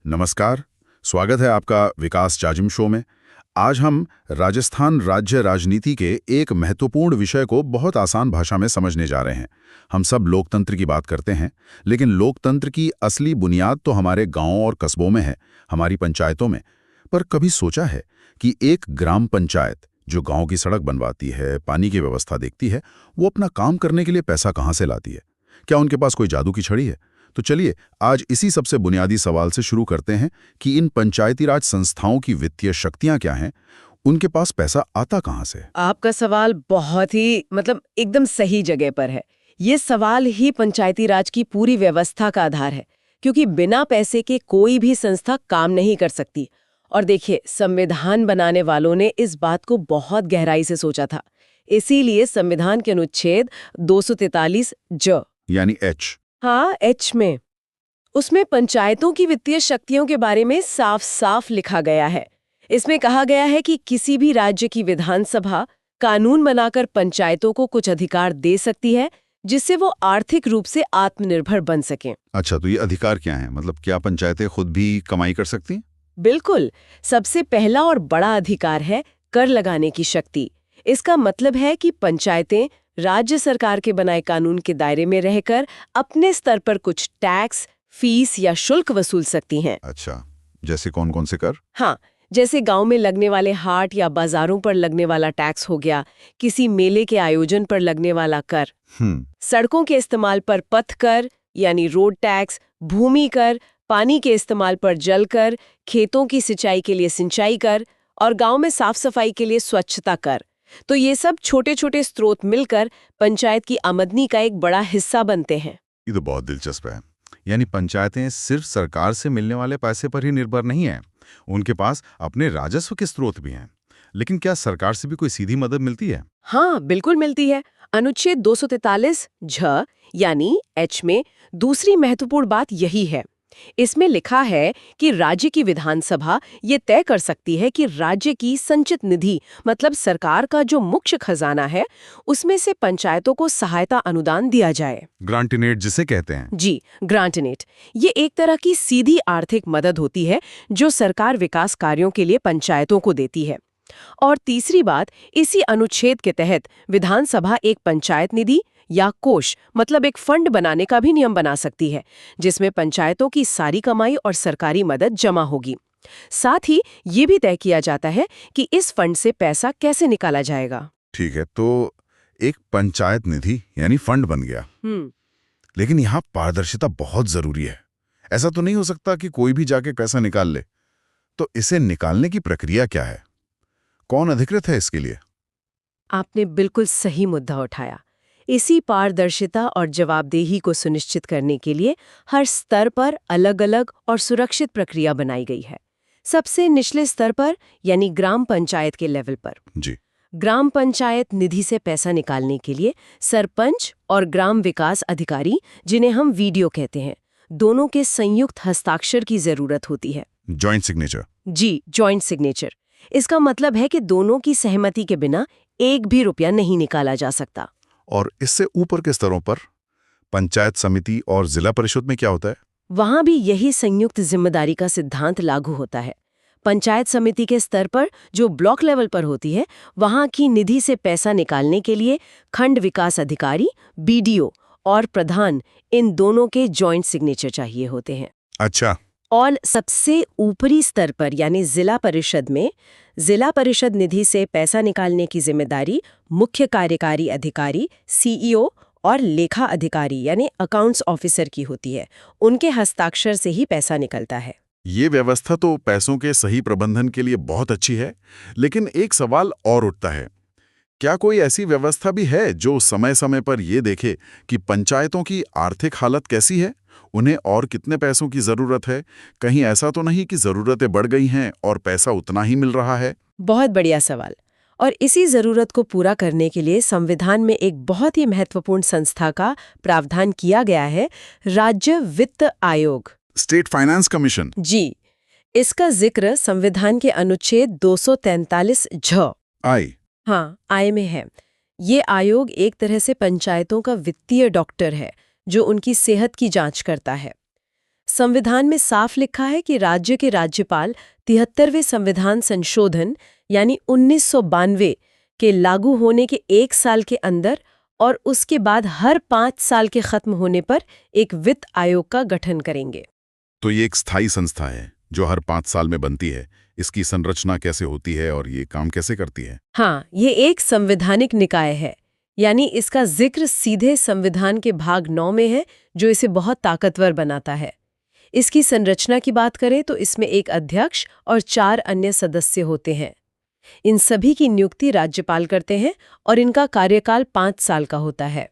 नमस्कार। स्वागत है आपका विकास जाजिम शो में। आज हम राजस्थान राज्य राजनीति के एक महत्वपूर्ण विषय को बहुत आसान भाषा में समझने जा रहे हैं। हम सब लोकतंत्र की बात करते हैं, लेकिन लोकतंत्र की असली बुनियाद तो हमारे गांवों और कस्बों में है, हमारी पंचायतों में। पर कभी सोचा है कि एक ग्राम पंचायत जो गांव की सड़क बनवाती है, पानी की व्यवस्था देखती है, वो अपना काम करने के लिए पैसा कहाँ से लाती है? क्या उनके पास कोई जादू की छड़ी है? तो चलिए आज इसी सबसे बुनियादी सवाल से शुरू करते हैं कि इन पंचायती राज संस्थाओं की वित्तीय शक्तियां क्या हैं, उनके पास पैसा आता कहां से? आपका सवाल बहुत ही एकदम सही जगह पर है। ये सवाल ही पंचायती राज की पूरी व्यवस्था का आधार है, क्योंकि बिना पैसे के कोई भी संस्था काम नहीं कर सकती। और देखिए, संविधान बनाने वालों ने इस बात को बहुत गहराई से सोचा था। इसीलिए संविधान के अनुच्छेद 243 ज यानी एच। हाँ, एच में उसमें पंचायतों की वित्तीय शक्तियों के बारे में साफ साफ लिखा गया है। इसमें कहा गया है कि किसी भी राज्य की विधानसभा कानून बनाकर पंचायतों को कुछ अधिकार दे सकती है, जिससे वो आर्थिक रूप से आत्मनिर्भर बन सकें। अच्छा, तो ये अधिकार क्या है? मतलब क्या पंचायतें खुद भी कमाई कर सकती हैं? बिल्कुल। सबसे पहला और बड़ा अधिकार है कर लगाने की शक्ति। इसका मतलब है कि पंचायतें राज्य सरकार के बनाए कानून के दायरे में रहकर अपने स्तर पर कुछ टैक्स, फीस या शुल्क वसूल सकती हैं। अच्छा, जैसे कौन कौन से कर? हाँ, जैसे गांव में लगने वाले हाट या बाजारों पर लगने वाला टैक्स हो गया, किसी मेले के आयोजन पर लगने वाला कर, सड़कों के इस्तेमाल पर पथ कर यानी रोड टैक्स, भूमि कर, पानी के इस्तेमाल पर जल कर, खेतों की सिंचाई के लिए सिंचाई कर और गांव में साफ सफाई के लिए स्वच्छता कर। तो ये सब छोटे छोटे स्रोत मिलकर पंचायत की आमदनी का एक बड़ा हिस्सा बनते हैं। ये तो बहुत दिलचस्प है। यानी पंचायतें सिर्फ सरकार से मिलने वाले पैसे पर ही निर्भर नहीं है, उनके पास अपने राजस्व के स्रोत भी हैं। लेकिन क्या सरकार से भी कोई सीधी मदद मिलती है? हाँ, बिल्कुल मिलती है। अनुच्छेद 243 झ यानी एच में दूसरी महत्वपूर्ण बात यही है। इसमें लिखा है कि राज्य की विधानसभा ये तय कर सकती है कि राज्य की संचित निधि मतलब सरकार का जो मुख्य खजाना है, उसमें से पंचायतों को सहायता अनुदान दिया जाए। ग्रांटिनेट जिसे कहते हैं। जी, ग्रांटिनेट। ये एक तरह की सीधी आर्थिक मदद होती है जो सरकार विकास कार्यों के लिए पंचायतों को देती है। और तीसरी बात, इसी अनुच्छेद के तहत विधानसभा एक पंचायत निधि या कोष मतलब एक फंड बनाने का भी नियम बना सकती है, जिसमें पंचायतों की सारी कमाई और सरकारी मदद जमा होगी। साथ ही ये भी तय किया जाता है कि इस फंड से पैसा कैसे निकाला जाएगा। ठीक है, तो एक पंचायत निधि यानी फंड बन गया। लेकिन यहाँ पारदर्शिता बहुत जरूरी है। ऐसा तो नहीं हो सकता कि कोई भी जाके पैसा निकाल ले। तो इसे निकालने की प्रक्रिया क्या है? कौन अधिकृत है इसके लिए? आपने बिल्कुल सही मुद्दा उठाया। इसी पारदर्शिता और जवाबदेही को सुनिश्चित करने के लिए हर स्तर पर अलग-अलग और सुरक्षित प्रक्रिया बनाई गई है। सबसे निचले स्तर पर यानी ग्राम पंचायत के लेवल पर जी। ग्राम पंचायत निधि से पैसा निकालने के लिए सरपंच और ग्राम विकास अधिकारी, जिन्हें हम वीडियो कहते हैं, दोनों के संयुक्त हस्ताक्षर की जरूरत होती है। Joint signature. जी, जॉइंट सिग्नेचर। इसका मतलब है कि दोनों की सहमति के बिना एक भी रुपया नहीं निकाला जा सकता। और इससे ऊपर के स्तरों पर पंचायत समिति और जिला परिषद में क्या होता है? वहां भी यही संयुक्त जिम्मेदारी का सिद्धांत लागू होता है। पंचायत समिति के स्तर पर, जो ब्लॉक लेवल पर होती है, वहां की निधि से पैसा निकालने के लिए खंड विकास अधिकारी, बीडीओ और प्रधान, इन दोनों के जॉइंट सिग्नेचर चाहिए होते हैं। अच्छा। और सबसे ऊपरी स्तर पर यानी जिला परिषद में, जिला परिषद निधि से पैसा निकालने की जिम्मेदारी मुख्य कार्यकारी अधिकारी, सीईओ और लेखा अधिकारी यानी अकाउंट्स ऑफिसर की होती है। उनके हस्ताक्षर से ही पैसा निकलता है। ये व्यवस्था तो पैसों के सही प्रबंधन के लिए बहुत अच्छी है, लेकिन एक सवाल और उठता है। क्या कोई ऐसी व्यवस्था भी है जो समय समय पर ये देखे कि पंचायतों की आर्थिक हालत कैसी है, उन्हें और कितने पैसों की जरूरत है? कहीं ऐसा तो नहीं कि जरूरतें बढ़ गई हैं और पैसा उतना ही मिल रहा है? बहुत बढ़िया सवाल। और इसी जरूरत को पूरा करने के लिए संविधान में एक बहुत ही महत्वपूर्ण संस्था का प्रावधान किया गया है, राज्य वित्त आयोग। State finance commission. जी, इसका जिक्र संविधान के अनुच्छेद 243 झ आई। हाँ, आय में है। ये आयोग एक तरह से पंचायतों का वित्तीय डॉक्टर है, जो उनकी सेहत की जांच करता है। संविधान में साफ लिखा है कि राज्य के राज्यपाल 73वें संविधान संशोधन यानी 1992 के लागू होने के 1 साल के अंदर और उसके बाद हर 5 साल के खत्म होने पर एक वित्त आयोग का गठन करेंगे। तो ये एक स्थायी संस्था है जो हर 5 साल में बनती है। इसकी संरचना कैसे होती है और ये काम कैसे करती है? हाँ, ये एक संवैधानिक निकाय है, यानी इसका जिक्र सीधे संविधान के भाग 9 में है, जो इसे बहुत ताकतवर बनाता है। इसकी संरचना की बात करें तो इसमें एक अध्यक्ष और 4 अन्य सदस्य होते हैं। इन सभी की नियुक्ति राज्यपाल करते हैं और इनका कार्यकाल 5 साल का होता है।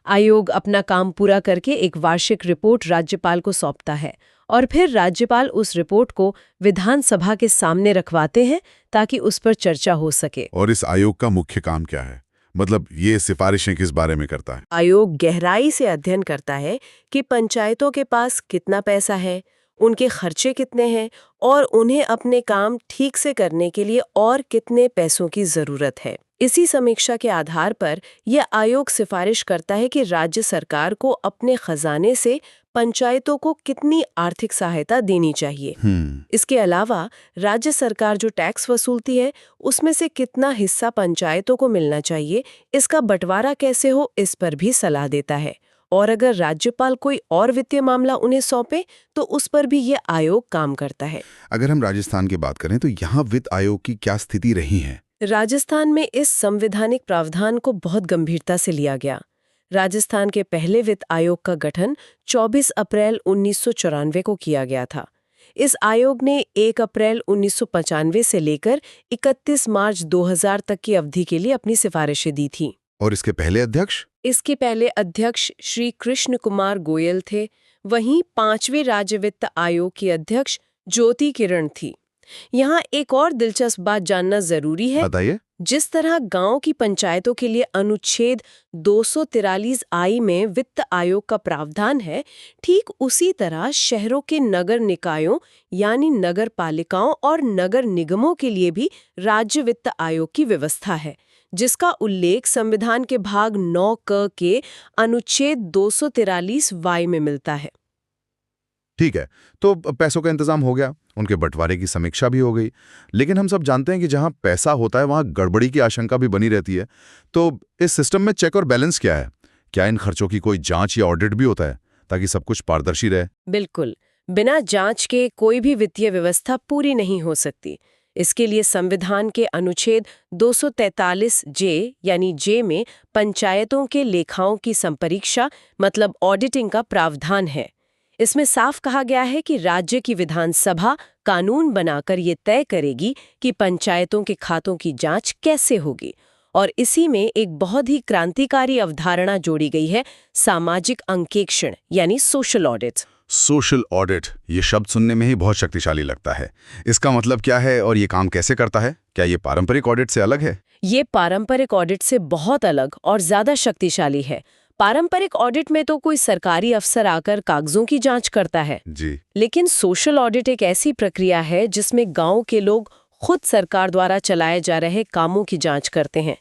आयोग अपना काम पूरा करके एक वार्षिक रिपोर्ट राज्यपाल को सौंपता है और फिर राज्यपाल उस रिपोर्ट को विधानसभा के सामने रखवाते हैं ताकि उस पर चर्चा हो सके। और इस आयोग का मुख्य काम क्या है? मतलब ये सिफारिशें किस बारे में करता है? आयोग गहराई से अध्ययन करता है कि पंचायतों के पास कितना पैसा है, उनके खर्चे कितने हैं और उन्हें अपने काम ठीक से करने के लिए और कितने पैसों की जरूरत है। इसी समीक्षा के आधार पर यह आयोग सिफारिश करता है कि राज्य सरकार को अपने खजाने से पंचायतों को कितनी आर्थिक सहायता देनी चाहिए। इसके अलावा राज्य सरकार जो टैक्स वसूलती है उसमें से कितना हिस्सा पंचायतों को मिलना चाहिए, इसका बंटवारा कैसे हो, इस पर भी सलाह देता है। और अगर राज्यपाल कोई और वित्तीय मामला उन्हें सौंपे तो उस पर भी ये आयोग काम करता है। अगर हम राजस्थान की बात करें तो यहाँ वित्त आयोग की क्या स्थिति रही है? राजस्थान में इस संवैधानिक प्रावधान को बहुत गंभीरता से लिया गया। राजस्थान के पहले वित्त आयोग का गठन 24 अप्रैल 1994 को किया गया था। इस आयोग ने 1 अप्रैल 1995 से लेकर 31 मार्च 2000 तक की अवधि के लिए अपनी सिफारिशें दी थी। और इसके पहले अध्यक्ष? इसके पहले अध्यक्ष श्री कृष्ण कुमार गोयल थे। वहीं 5वें राज्य वित्त आयोग की अध्यक्ष ज्योति किरण थी। यहाँ एक और दिलचस्प बात जानना जरूरी है। बताइए। जिस तरह गांव की पंचायतों के लिए अनुच्छेद 243I में वित्त आयोग का प्रावधान है, ठीक उसी तरह शहरों के नगर निकायों यानी नगर पालिकाओं और नगर निगमों के लिए भी राज्य वित्त आयोग की व्यवस्था है, जिसका उल्लेख संविधान के भाग 9 क के अनुच्छेद 243Y में मिलता है। ठीक है, तो पैसों का इंतजाम हो गया, उनके बंटवारे की समीक्षा भी हो गई, लेकिन हम सब जानते हैं कि जहां पैसा होता है वहां गड़बड़ी की आशंका भी बनी रहती है। तो इस सिस्टम में चेक और बैलेंस क्या है? क्या इन खर्चों की कोई जांच या ऑडिट भी होता है ताकि सब कुछ पारदर्शी रहे? बिल्कुल, बिना जांच के कोई भी वित्तीय व्यवस्था पूरी नहीं हो सकती। इसके लिए संविधान के अनुच्छेद 243J यानी जे में पंचायतों के लेखाओं की संपरीक्षा मतलब ऑडिटिंग का प्रावधान है। इसमें साफ कहा गया है कि राज्य की विधानसभा कानून बनाकर ये तय करेगी कि पंचायतों के खातों की जांच कैसे होगी। और इसी में एक बहुत ही क्रांतिकारी अवधारणा जोड़ी गई है, सामाजिक अंकेक्षण यानी सोशल ऑडिट। सोशल ऑडिट, ये शब्द सुनने में ही बहुत शक्तिशाली लगता है। इसका मतलब क्या है और ये काम कैसे करता है? क्या ये पारंपरिक ऑडिट से अलग है? ये पारंपरिक ऑडिट से बहुत अलग और ज्यादा शक्तिशाली है। पारंपरिक ऑडिट में तो कोई सरकारी अफसर आकर कागजों की जांच करता है जी, लेकिन सोशल ऑडिट एक ऐसी प्रक्रिया है जिसमें गांव के लोग खुद सरकार द्वारा चलाए जा रहे कामों की जांच करते हैं।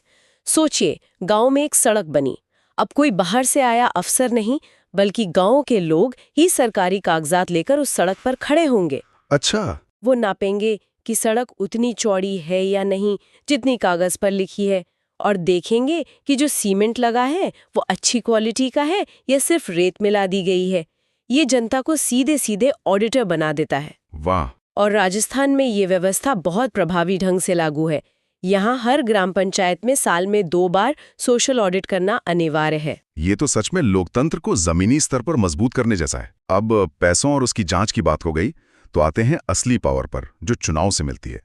सोचिए, गांव में एक सड़क बनी, अब कोई बाहर से आया अफसर नहीं बल्कि गांव के लोग ही सरकारी कागजात लेकर उस सड़क पर खड़े होंगे। अच्छा। वो नापेंगे कि सड़क उतनी चौड़ी है या नहीं जितनी कागज पर लिखी है, और देखेंगे कि जो सीमेंट लगा है वो अच्छी क्वालिटी का है या सिर्फ रेत मिला दी गई है। ये जनता को सीधे सीधे ऑडिटर बना देता है। वाह। और राजस्थान में ये व्यवस्था बहुत प्रभावी ढंग से लागू है। यहाँ हर ग्राम पंचायत में साल में 2 बार सोशल ऑडिट करना अनिवार्य है। ये तो सच में लोकतंत्र को जमीनी स्तर पर मजबूत करने जैसा है। अब पैसों और उसकी जांच की बात हो गई, तो आते हैं असली पावर पर, जो चुनाव से मिलती है।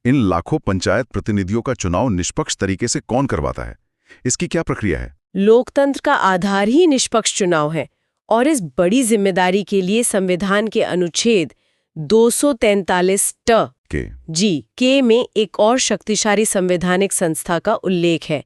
इन लाखों पंचायत प्रतिनिधियों का चुनाव निष्पक्ष तरीके से कौन करवाता है? इसकी क्या प्रक्रिया है? लोकतंत्र का आधार ही निष्पक्ष चुनाव है और इस बड़ी जिम्मेदारी के लिए संविधान के अनुच्छेद 243 के में एक और शक्तिशाली संवैधानिक संस्था का उल्लेख है,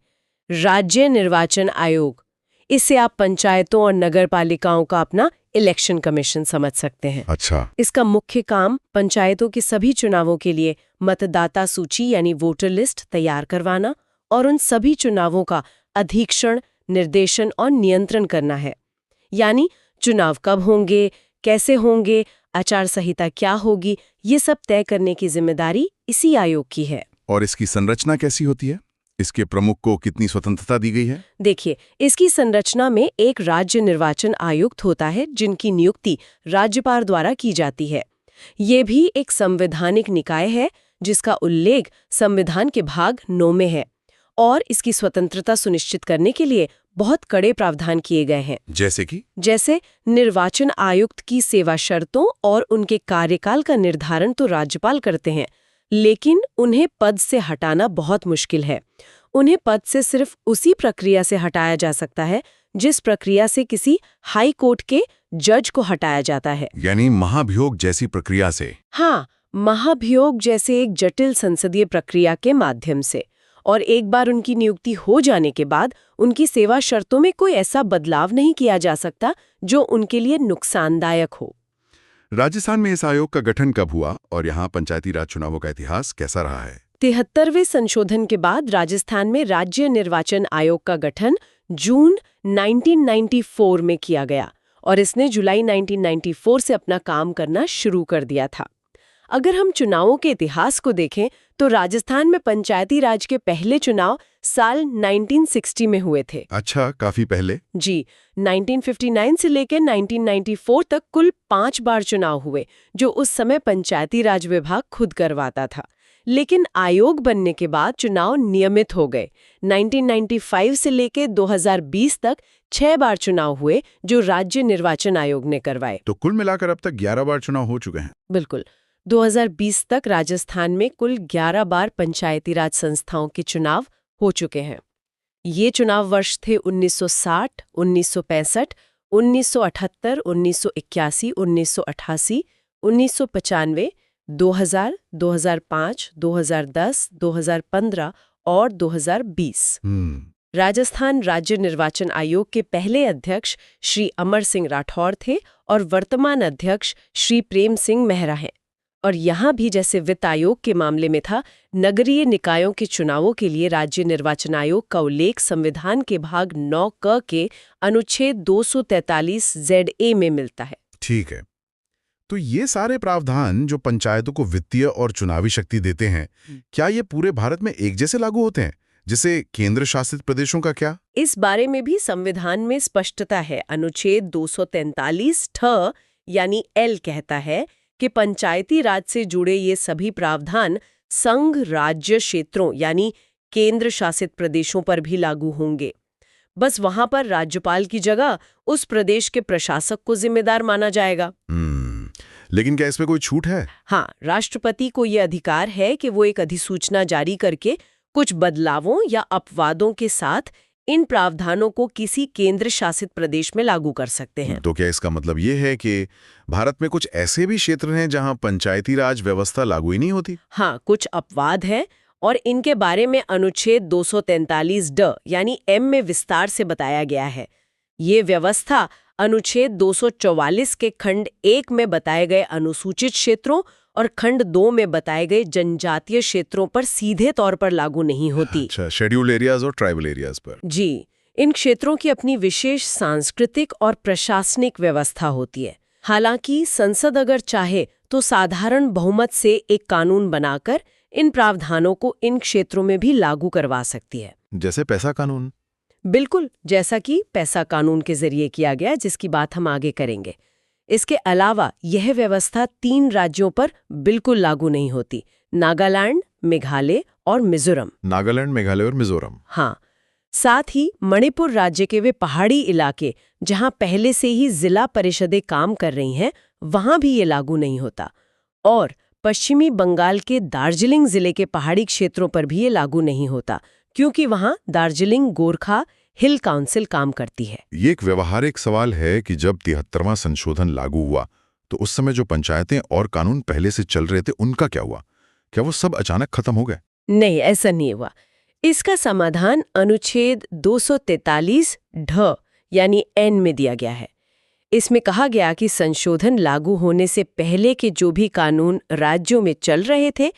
राज्य निर्वाचन आयोग। इससे आप पंचायतों और नगर पालिकाओं का अपना इलेक्शन कमीशन समझ सकते हैं। अच्छा। इसका मुख्य काम पंचायतों के सभी चुनावों के लिए मतदाता सूची यानी वोटर लिस्ट तैयार करवाना और उन सभी चुनावों का अधीक्षण, निर्देशन और नियंत्रण करना है। यानी चुनाव कब होंगे, कैसे होंगे, आचार संहिता क्या होगी, ये सब तय करने की जिम्मेदारी इसी आयोग की है। और इसकी संरचना कैसी होती है? इसके प्रमुख को कितनी स्वतंत्रता दी गई है? देखिए, इसकी संरचना में एक राज्य निर्वाचन आयुक्त होता है जिनकी नियुक्ति राज्यपाल द्वारा की जाती है। ये भी एक संवैधानिक निकाय है जिसका उल्लेख संविधान के भाग 9 में है और इसकी स्वतंत्रता सुनिश्चित करने के लिए बहुत कड़े प्रावधान किए गए हैं। जैसे निर्वाचन आयुक्त की सेवा शर्तों और उनके कार्यकाल का निर्धारण तो राज्यपाल करते हैं, लेकिन उन्हें पद से हटाना बहुत मुश्किल है। उन्हें पद से सिर्फ उसी प्रक्रिया से हटाया जा सकता है जिस प्रक्रिया से किसी हाई कोर्ट के जज को हटाया जाता है। यानी महाभियोग जैसी प्रक्रिया से? हाँ, महाभियोग जैसे एक जटिल संसदीय प्रक्रिया के माध्यम से। और एक बार उनकी नियुक्ति हो जाने के बाद उनकी सेवा शर्तों में कोई ऐसा बदलाव नहीं किया जा सकता जो उनके लिए नुकसानदायक हो। राजस्थान में इस आयोग का गठन कब हुआ और यहाँ पंचायती राज चुनावों का इतिहास कैसा रहा है? 73वें संशोधन के बाद राजस्थान में राज्य निर्वाचन आयोग का गठन जून 1994 में किया गया और इसने जुलाई 1994 से अपना काम करना शुरू कर दिया था। अगर हम चुनावों के इतिहास को देखें तो राजस्थान में पंचायती राज के पहले चुनाव साल 1960 में हुए थे। अच्छा, काफी पहले? जी, 1959 से लेकर 1994 तक कुल 5 बार चुनाव हुए, जो उस समय पंचायती राज विभाग खुद करवाता था। लेकिन आयोग बनने के बाद चुनाव नियमित हो गए। 1995 से लेकर 2020 तक 6 बार चुनाव हुए, जो राज्य निर्वाचन आयोग ने करवाए। तो कुल मिलाकर अब तक 11 बार चुनाव हो चुके हैं। बिल्कुल। 2020 तक राजस्थान में कुल 11 बार पंचायती राज संस्थाओं के चुनाव हो चुके हैं। ये चुनाव वर्ष थे 1960, 1965, 1978, 1981, 1988, 1995, 2000, 2005, 2010, 2015 और 2020। राजस्थान राज्य निर्वाचन आयोग के पहले अध्यक्ष श्री अमर सिंह राठौर थे और वर्तमान अध्यक्ष श्री प्रेम सिंह मेहरा हैं। और यहाँ भी जैसे वित्त आयोग के मामले में था, नगरीय निकायों के चुनावों के लिए राज्य निर्वाचन आयोग का उल्लेख संविधान के भाग 9 क के अनुच्छेद 243 ZA में मिलता है। ठीक है, तो ये सारे प्रावधान जो पंचायतों को वित्तीय और चुनावी शक्ति देते हैं, क्या ये पूरे भारत में एक जैसे लागू होते हैं? जैसे केंद्र शासित प्रदेशों का क्या? इस बारे में भी संविधान में स्पष्टता है। अनुच्छेद 243 ठ यानी L कहता है कि पंचायती राज से जुड़े ये सभी प्रावधान संघ राज्य क्षेत्रों यानी केंद्र शासित प्रदेशों पर भी लागू होंगे। बस वहां पर राज्यपाल की जगह उस प्रदेश के प्रशासक को जिम्मेदार माना जाएगा। लेकिन क्या इसमें कोई छूट है? हाँ, राष्ट्रपति को ये अधिकार है कि वो एक अधिसूचना जारी करके कुछ बदलावों या अपवादों के साथ इन प्रावधानों को किसी केंद्र शासित प्रदेश में लागू कर सकते हैं। तो क्या इसका मतलब ये है कि भारत में कुछ ऐसे भी क्षेत्र हैं जहां पंचायती राज व्यवस्था लागू ही नहीं होती? हाँ, कुछ अपवाद हैं और इनके बारे में अनुच्छेद 243 ड यानी M में विस्तार से बताया गया है। ये व्यवस्था अनुच्छेद 244 के खंड 1 में बताए गए अनुसूचित क्षेत्रों और खंड 2 में बताए गए जनजातीय क्षेत्रों पर सीधे तौर पर लागू नहीं होती। अच्छा, शेड्यूल्ड एरियाज और ट्राइबल एरियाज पर? जी, इन क्षेत्रों की अपनी विशेष सांस्कृतिक और प्रशासनिक व्यवस्था होती है। हालांकि संसद अगर चाहे तो साधारण बहुमत से एक कानून बनाकर इन प्रावधानों को इन क्षेत्रों में भी लागू करवा सकती है। जैसे पैसा कानून? बिल्कुल, जैसा कि पैसा कानून के जरिए किया गया, जिसकी बात हम आगे करेंगे। इसके अलावा यह व्यवस्था 3 राज्यों पर बिल्कुल लागू नहीं होती: नागालैंड, मेघालय और मिजोरम। नागालैंड, मेघालय और मिजोरम। हाँ, साथ ही मणिपुर राज्य के वे पहाड़ी इलाके जहां पहले से ही जिला परिषदें काम कर रही हैं, वहां भी ये लागू नहीं होता। और पश्चिमी बंगाल के दार्जिलिंग जिले के पहाड़ी क्षेत्रों पर भी ये लागू नहीं होता, क्योंकि वहां दार्जिलिंग गोरखा हिल काउंसिल काम करती है। ये एक व्यवहारिक सवाल है कि जब 73वां संशोधन लागू हुआ तो उस समय जो पंचायतें और कानून पहले से चल रहे थे उनका क्या हुआ? क्या वो सब अचानक खत्म हो गए? नहीं, ऐसा नहीं हुआ। इसका समाधान अनुच्छेद 243 ढ यानी N में दिया गया है। इसमें कहा गया कि संशोधन लागू होने से पहले के जो भी कानून राज्यों में चल रहे थे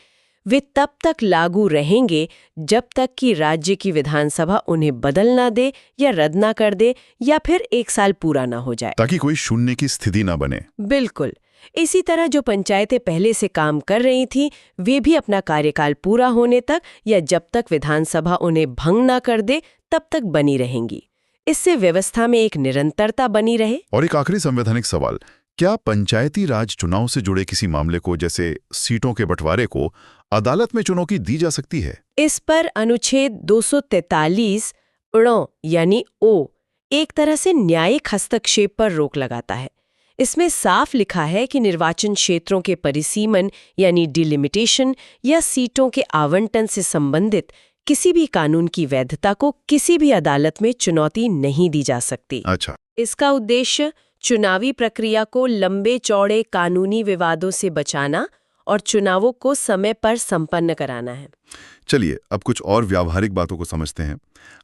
वे तब तक लागू रहेंगे जब तक कि राज्य की विधानसभा उन्हें बदल ना दे या रद्द ना कर दे या फिर 1 साल पूरा ना हो जाए। ताकि कोई शून्य की स्थिति ना बने। बिल्कुल। इसी तरह जो पंचायतें पहले से काम कर रही थीं, वे भी अपना कार्यकाल पूरा होने तक या जब तक विधानसभा उन्हें भंग ना कर दे तब तक बनी रहेंगी। इससे व्यवस्था में एक निरंतरता बनी रहे। और एक आखिरी संवैधानिक सवाल, क्या पंचायती राज चुनाव से जुड़े किसी मामले को, जैसे सीटों के बंटवारे को, अदालत में चुनौती दी जा सकती है? इस पर अनुच्छेद 243 यानी ओ एक तरह से न्यायिक हस्तक्षेप पर रोक लगाता है। इसमें साफ लिखा है कि निर्वाचन क्षेत्रों के परिसीमन यानी डिलिमिटेशन या सीटों के आवंटन से संबंधित किसी भी कानून की वैधता को किसी भी अदालत में चुनौती नहीं दी जा सकती। अच्छा। इसका उद्देश्य चुनावी प्रक्रिया को लंबे चौड़े कानूनी विवादों से बचाना और चुनावों को समय पर संपन्न कराना है। चलिए अब कुछ और व्यावहारिक बातों को समझते हैं।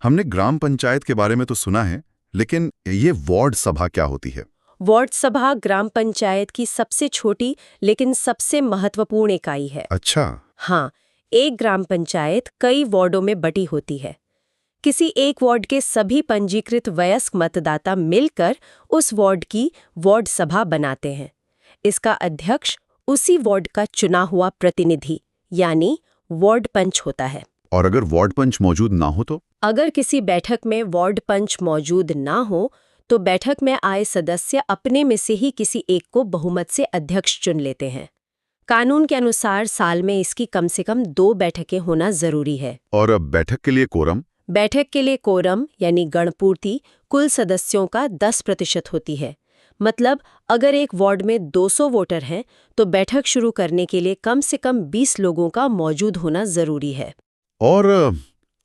हमने ग्राम पंचायत के बारे में तो सुना है, लेकिन ये वार्ड सभा क्या होती है? वार्ड सभा ग्राम पंचायत की सबसे छोटी लेकिन सबसे महत्वपूर्ण इकाई है। अच्छा। हाँ, एक ग्राम पंचायत कई वार्डों में बटी होती है। किसी एक वार्ड के सभी पंजीकृत वयस्क मतदाता मिलकर उस वार्ड की वार्ड सभा बनाते हैं। इसका अध्यक्ष उसी वार्ड का चुना हुआ प्रतिनिधि यानी वार्ड पंच होता है। और अगर वार्ड पंच मौजूद ना हो तो? अगर किसी बैठक में वार्ड पंच मौजूद ना हो तो बैठक में आए सदस्य अपने में से ही किसी एक को बहुमत से अध्यक्ष चुन लेते हैं। कानून के अनुसार साल में इसकी कम से कम 2 बैठकें होना जरूरी है। और अब बैठक के लिए कोरम? बैठक के लिए कोरम यानी गणपूर्ति कुल सदस्यों का 10% होती है। मतलब अगर एक वार्ड में 200 वोटर हैं तो बैठक शुरू करने के लिए कम से कम 20 लोगों का मौजूद होना जरूरी है। और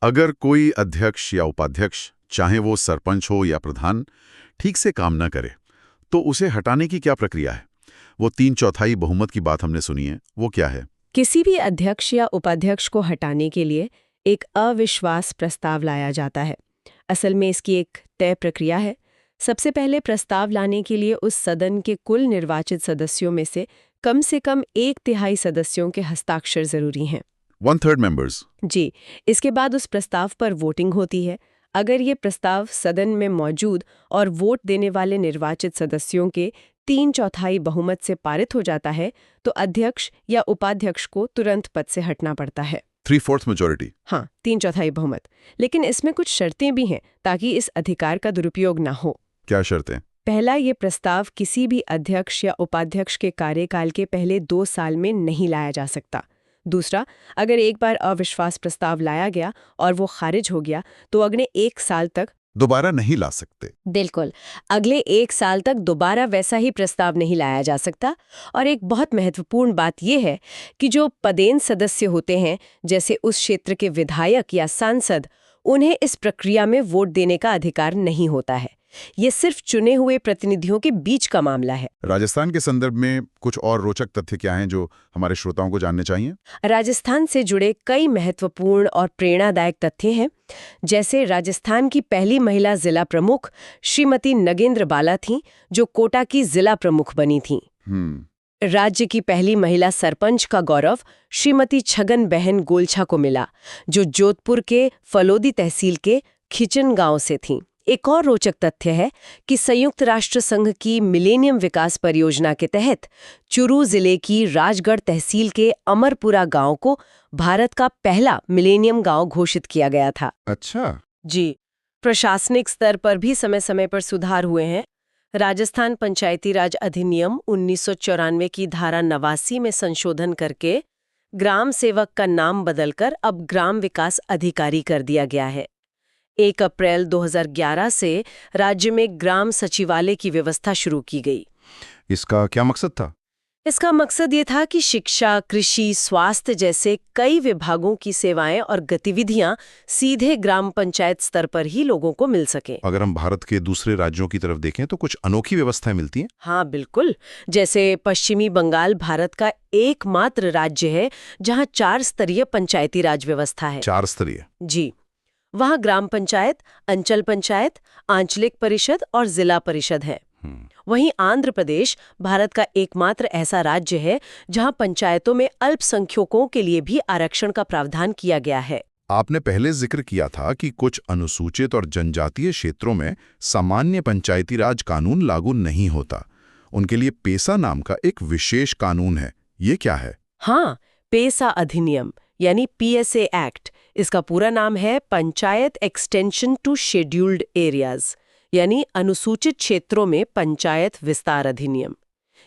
अगर कोई अध्यक्ष या उपाध्यक्ष, चाहे वो सरपंच हो या प्रधान, ठीक से काम न करे तो उसे हटाने की क्या प्रक्रिया है? वो 3/4 बहुमत की बात हमने सुनी है, वो क्या है? किसी भी अध्यक्ष या उपाध्यक्ष को हटाने के लिए एक अविश्वास प्रस्ताव लाया जाता है। असल में इसकी एक तय प्रक्रिया है। सबसे पहले प्रस्ताव लाने के लिए उस सदन के कुल निर्वाचित सदस्यों में से कम 1/3 सदस्यों के हस्ताक्षर जरूरी हैं। 1/3 मेंबर्स? जी। इसके बाद उस प्रस्ताव पर वोटिंग होती है। अगर ये प्रस्ताव सदन में मौजूद और वोट देने वाले निर्वाचित सदस्यों के 3/4 बहुमत से पारित हो जाता है तो अध्यक्ष या उपाध्यक्ष को तुरंत पद से हटना पड़ता है। 3/4 मेजॉरिटी? हाँ, 3/4 बहुमत। लेकिन इसमें कुछ शर्तें भी हैं ताकि इस अधिकार का दुरुपयोग ना हो। क्या शर्तें? पहला, ये प्रस्ताव किसी भी अध्यक्ष या उपाध्यक्ष के कार्यकाल के पहले 2 साल में नहीं लाया जा सकता। दूसरा, अगर एक बार अविश्वास प्रस्ताव लाया गया और वो खारिज हो गया तो अगले 1 साल तक दोबारा नहीं ला सकते? बिल्कुल, अगले 1 साल तक दोबारा वैसा ही प्रस्ताव नहीं लाया जा सकता। और एक बहुत महत्वपूर्ण बात यह है कि जो पदेन सदस्य होते हैं, जैसे उस क्षेत्र के विधायक या सांसद, उन्हें इस प्रक्रिया में वोट देने का अधिकार नहीं होता है। ये सिर्फ चुने हुए प्रतिनिधियों के बीच का मामला है। राजस्थान के संदर्भ में कुछ और रोचक तथ्य क्या हैं जो हमारे श्रोताओं को जानने चाहिए? राजस्थान से जुड़े कई महत्वपूर्ण और प्रेरणादायक तथ्य हैं। जैसे राजस्थान की पहली महिला जिला प्रमुख श्रीमती नगेंद्र बाला थीं, जो कोटा की जिला प्रमुख बनी थीं। राज्य की पहली महिला सरपंच का गौरव श्रीमती छगन बहन गोलछा को मिला, जो जोधपुर के फलोदी तहसील के खिचन गांव से थीं। एक और रोचक तथ्य है कि संयुक्त राष्ट्र संघ की मिलेनियम विकास परियोजना के तहत चुरू जिले की राजगढ़ तहसील के अमरपुरा गांव को भारत का पहला मिलेनियम गांव घोषित किया गया था। अच्छा। जी। प्रशासनिक स्तर पर भी समय समय पर सुधार हुए हैं। राजस्थान पंचायती राज अधिनियम 1994 की धारा 89 में संशोधन करके ग्राम सेवक का नाम बदलकर अब ग्राम विकास अधिकारी कर दिया गया है। 1 अप्रैल 2011 से राज्य में ग्राम सचिवालय की व्यवस्था शुरू की गई। इसका क्या मकसद था? इसका मकसद ये था कि शिक्षा, कृषि, स्वास्थ्य जैसे कई विभागों की सेवाएं और गतिविधियां सीधे ग्राम पंचायत स्तर पर ही लोगों को मिल सके। अगर हम भारत के दूसरे राज्यों की तरफ देखें तो कुछ अनोखी व्यवस्थाएं मिलती हैं? हाँ बिल्कुल। जैसे पश्चिमी बंगाल भारत का एकमात्र राज्य है जहां 4 स्तरीय पंचायती राज व्यवस्था है। 4 स्तरीय? जी। वहाँ ग्राम पंचायत, अंचल पंचायत, आंचलिक परिषद और जिला परिषद है। वहीं आंध्र प्रदेश भारत का एकमात्र ऐसा राज्य है जहां पंचायतों में अल्पसंख्यकों के लिए भी आरक्षण का प्रावधान किया गया है। आपने पहले जिक्र किया था कि कुछ अनुसूचित और जनजातीय क्षेत्रों में सामान्य पंचायती राज कानून लागू नहीं होता। उनके लिए पेसा नाम का एक विशेष कानून है। ये क्या है? हाँ, पेसा अधिनियम यानी PSA एक्ट। इसका पूरा नाम है panchayat extension to scheduled areas यानी अनुसूचित क्षेत्रों में पंचायत विस्तार अधिनियम।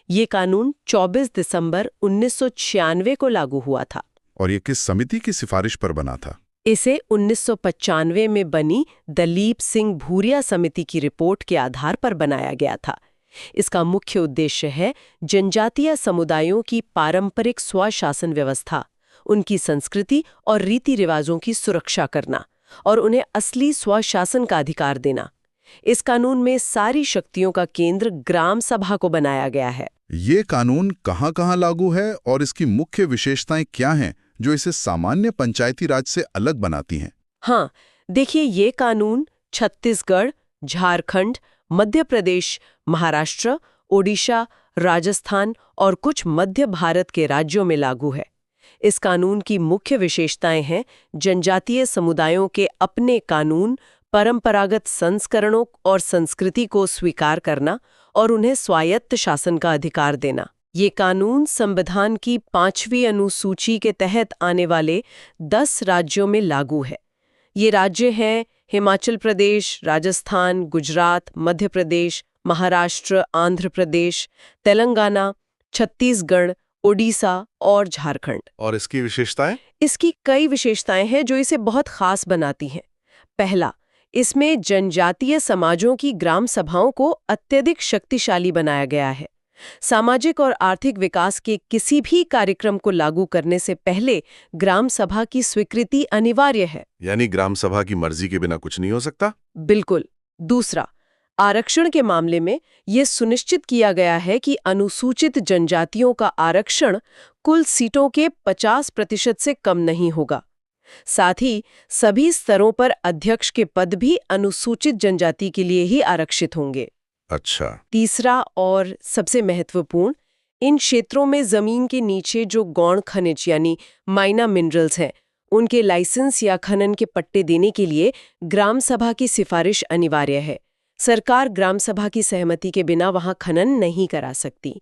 ये कानून 24 दिसंबर 1996 को लागू हुआ था। और ये किस समिति की सिफारिश पर बना था? इसे 1995 में बनी दलीप सिंह भूरिया समिति की रिपोर्ट के आधार पर बनाया गया था। इसका मुख्य उद्देश्य है जनजातीय समुदायों की पारंपरिक स्वशासन व्यवस्था, उनकी संस्कृति और रीति रिवाजों की सुरक्षा करना और उन्हें असली स्वशासन का अधिकार देना। इस कानून में सारी शक्तियों का केंद्र ग्राम सभा को बनाया गया है। ये कानून कहाँ-कहाँ लागू है और इसकी मुख्य विशेषताएं क्या हैं जो इसे सामान्य पंचायती राज से अलग बनाती हैं? हाँ, देखिए ये कानून छत्तीसगढ़, झारखंड, मध्य प्रदेश, महाराष्ट्र, ओडिशा, राजस्थान और कुछ मध्य भारत के राज्यों में लागू है। इस कानून की मुख्य विशेषताएं हैं जनजातीय समुदायों के अपने कानून, परंपरागत संस्करणों और संस्कृति को स्वीकार करना और उन्हें स्वायत्त शासन का अधिकार देना। ये कानून संविधान की 5वीं अनुसूची के तहत आने वाले 10 राज्यों में लागू है। ये राज्य हैं हिमाचल प्रदेश, राजस्थान, गुजरात, मध्य प्रदेश, महाराष्ट्र, आंध्र प्रदेश, तेलंगाना, छत्तीसगढ़, ओडिशा और झारखंड। और इसकी विशेषताएं? इसकी कई विशेषताएं हैं जो इसे बहुत खास बनाती हैं। पहला, इसमें जनजातीय समाजों की ग्राम सभाओं को अत्यधिक शक्तिशाली बनाया गया है। सामाजिक और आर्थिक विकास के किसी भी कार्यक्रम को लागू करने से पहले ग्राम सभा की स्वीकृति अनिवार्य है। यानी ग्राम सभा की मर्जी के बिना कुछ नहीं हो सकता? बिल्कुल। दूसरा, आरक्षण के मामले में यह सुनिश्चित किया गया है कि अनुसूचित जनजातियों का आरक्षण कुल सीटों के 50% से कम नहीं होगा। साथ ही सभी स्तरों पर अध्यक्ष के पद भी अनुसूचित जनजाति के लिए ही आरक्षित होंगे। अच्छा। तीसरा और सबसे महत्वपूर्ण, इन क्षेत्रों में जमीन के नीचे जो गौण खनिज यानी माइना मिनरल्स हैं, उनके लाइसेंस या खनन के पट्टे देने के लिए ग्राम सभा की सिफारिश अनिवार्य है। सरकार ग्राम सभा की सहमति के बिना वहां खनन नहीं करा सकती।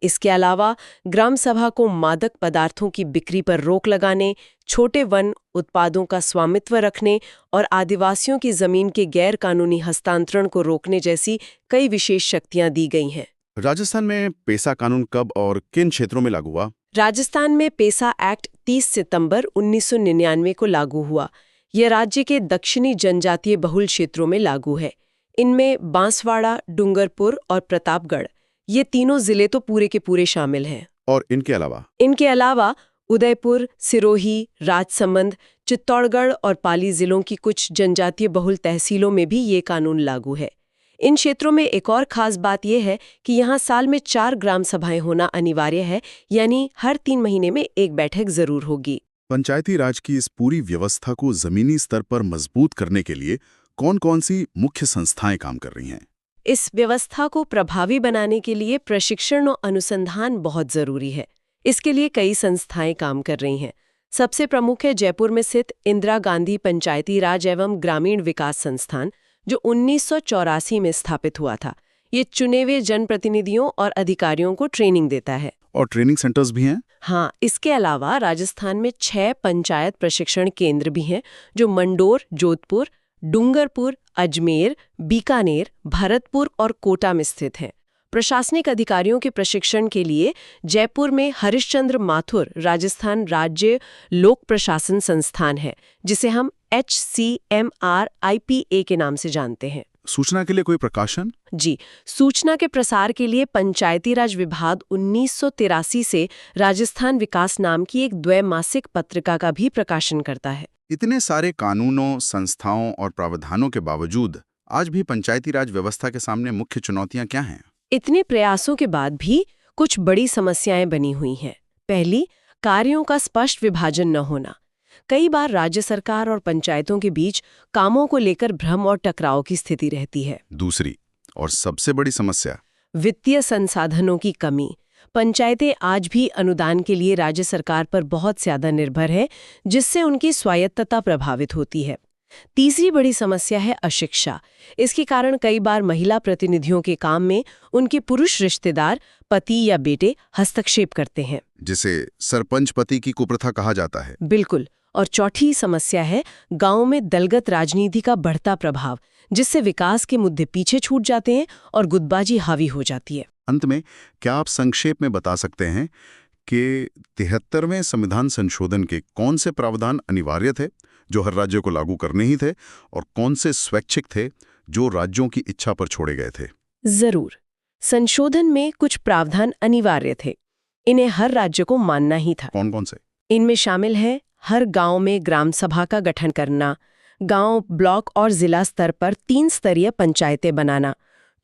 इसके अलावा ग्राम सभा को मादक पदार्थों की बिक्री पर रोक लगाने, छोटे वन उत्पादों का स्वामित्व रखने और आदिवासियों की जमीन के गैर कानूनी हस्तांतरण को रोकने जैसी कई विशेष शक्तियां दी गई हैं। राजस्थान में पेसा कानून कब और किन क्षेत्रों में लागू हुआ? राजस्थान में पेसा एक्ट 30 सितंबर 1999 को लागू हुआ। यह राज्य के दक्षिणी जनजातीय बहुल क्षेत्रों में लागू है। इनमें बांसवाड़ा, डूंगरपुर और प्रतापगढ़, ये तीनों जिले तो पूरे के पूरे शामिल हैं। और इनके अलावा? इनके अलावा उदयपुर, सिरोही, राजसमंद, चित्तौड़गढ़ और पाली जिलों की कुछ जनजातीय बहुल तहसीलों में भी ये कानून लागू है। इन क्षेत्रों में एक और खास बात यह है कि यहाँ साल में 4 ग्राम सभाएं होना अनिवार्य है, यानी हर 3 महीने में एक बैठक जरूर होगी। पंचायती राज की इस पूरी व्यवस्था को जमीनी स्तर पर मजबूत करने के लिए कौन-कौन सी मुख्य संस्थाएं काम कर रही हैं? इस व्यवस्था को प्रभावी बनाने के लिए प्रशिक्षण और अनुसंधान बहुत जरूरी है। इसके लिए कई संस्थाएं काम कर रही हैं। सबसे प्रमुख है जयपुर में स्थित इंदिरा गांधी पंचायती राज एवं ग्रामीण विकास संस्थान, जो 1984 में स्थापित हुआ था। ये चुने हुए जनप्रतिनिधियों और अधिकारियों को ट्रेनिंग देता है। और ट्रेनिंग सेंटर्स भी हैं? हाँ, इसके अलावा राजस्थान में 6 पंचायत प्रशिक्षण केंद्र भी हैं, जो मंडोर, जोधपुर, डूंगरपुर, अजमेर, बीकानेर, भरतपुर और कोटा में स्थित हैं। प्रशासनिक अधिकारियों के प्रशिक्षण के लिए जयपुर में हरिश्चंद्र माथुर राजस्थान राज्य लोक प्रशासन संस्थान है, जिसे हम HCMRIPA के नाम से जानते हैं। सूचना के लिए कोई प्रकाशन? जी, सूचना के प्रसार के लिए पंचायती राज विभाग 1983 से राजस्थान विकास नाम की एक द्वैमासिक पत्रिका का भी प्रकाशन करता है। इतने सारे कानूनों, संस्थाओं और प्रावधानों के बावजूद आज भी पंचायती राज व्यवस्था के सामने मुख्य चुनौतियां क्या हैं? इतने प्रयासों के बाद भी कुछ बड़ी समस्याएं बनी हुई हैं। पहली, कार्यों का स्पष्ट विभाजन न होना। कई बार राज्य सरकार और पंचायतों के बीच कामों को लेकर भ्रम और टकराव की स्थिति रहती है। दूसरी, और सबसे बड़ी समस्या? वित्तीय संसाधनों की कमी। पंचायतें आज भी अनुदान के लिए राज्य सरकार पर बहुत ज्यादा निर्भर है, जिससे उनकी स्वायत्तता प्रभावित होती है। तीसरी बड़ी समस्या है अशिक्षा। इसके कारण कई बार महिला प्रतिनिधियों के काम में उनके पुरुष रिश्तेदार, पति या बेटे हस्तक्षेप करते हैं, जिसे सरपंच पति की कुप्रथा कहा जाता है। बिल्कुल। और चौथी समस्या है गांव में दलगत राजनीति का बढ़ता प्रभाव, जिससे विकास के मुद्दे पीछे छूट जाते हैं और गुटबाजी हावी हो जाती है। अंत में क्या आप संक्षेप में बता सकते हैं कि 73वें संविधान संशोधन के कौन से प्रावधान अनिवार्य थे जो हर राज्य को लागू करने ही थे, और कौन से स्वैच्छिक थे जो राज्यों की इच्छा पर छोड़े गए थे? जरूर। संशोधन में कुछ प्रावधान अनिवार्य थे, इन्हें हर राज्य को मानना ही था। कौन कौन से? इनमें शामिल है हर गांव में ग्राम सभा का गठन करना, गांव, ब्लॉक और जिला स्तर पर 3 स्तरीय पंचायतें बनाना,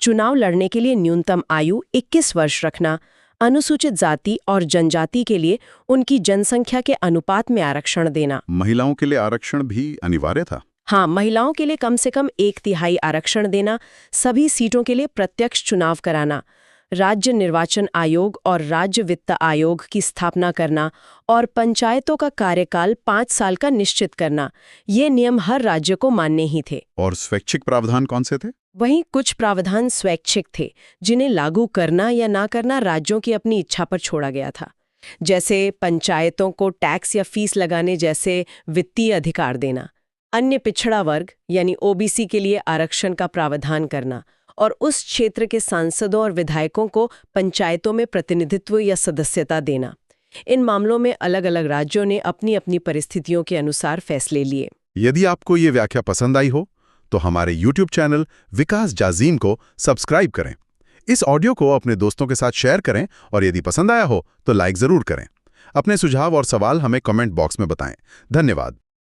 चुनाव लड़ने के लिए न्यूनतम आयु 21 वर्ष रखना, अनुसूचित जाति और जनजाति के लिए उनकी जनसंख्या के अनुपात में आरक्षण देना। महिलाओं के लिए आरक्षण भी अनिवार्य था? हाँ, महिलाओं के लिए कम से कम 1/3 आरक्षण देना, सभी सीटों के लिए प्रत्यक्ष चुनाव कराना, राज्य निर्वाचन आयोग और राज्य वित्त आयोग की स्थापना करना और पंचायतों का कार्यकाल 5 साल का निश्चित करना। ये नियम हर राज्य को मान्य ही थे। और स्वैच्छिक प्रावधान कौन से थे? वहीं कुछ प्रावधान स्वैच्छिक थे, जिन्हें लागू करना या ना करना राज्यों की अपनी इच्छा पर छोड़ा गया था। जैसे पंचायतों को टैक्स या फीस लगाने जैसे वित्तीय अधिकार देना, अन्य पिछड़ा वर्ग यानी ओबीसी के लिए आरक्षण का प्रावधान करना और उस क्षेत्र के सांसदों और विधायकों को पंचायतों में प्रतिनिधित्व या सदस्यता देना। इन मामलों में अलग-अलग राज्यों ने अपनी अपनी परिस्थितियों के अनुसार फैसले लिए। यदि आपको ये व्याख्या पसंद आई हो तो हमारे YouTube चैनल विकास जाजीम को सब्सक्राइब करें। इस ऑडियो को अपने दोस्तों के साथ शेयर करें और यदि पसंद आया हो तो लाइक जरूर करें। अपने सुझाव और सवाल हमें कमेंट बॉक्स में बताएं। धन्यवाद।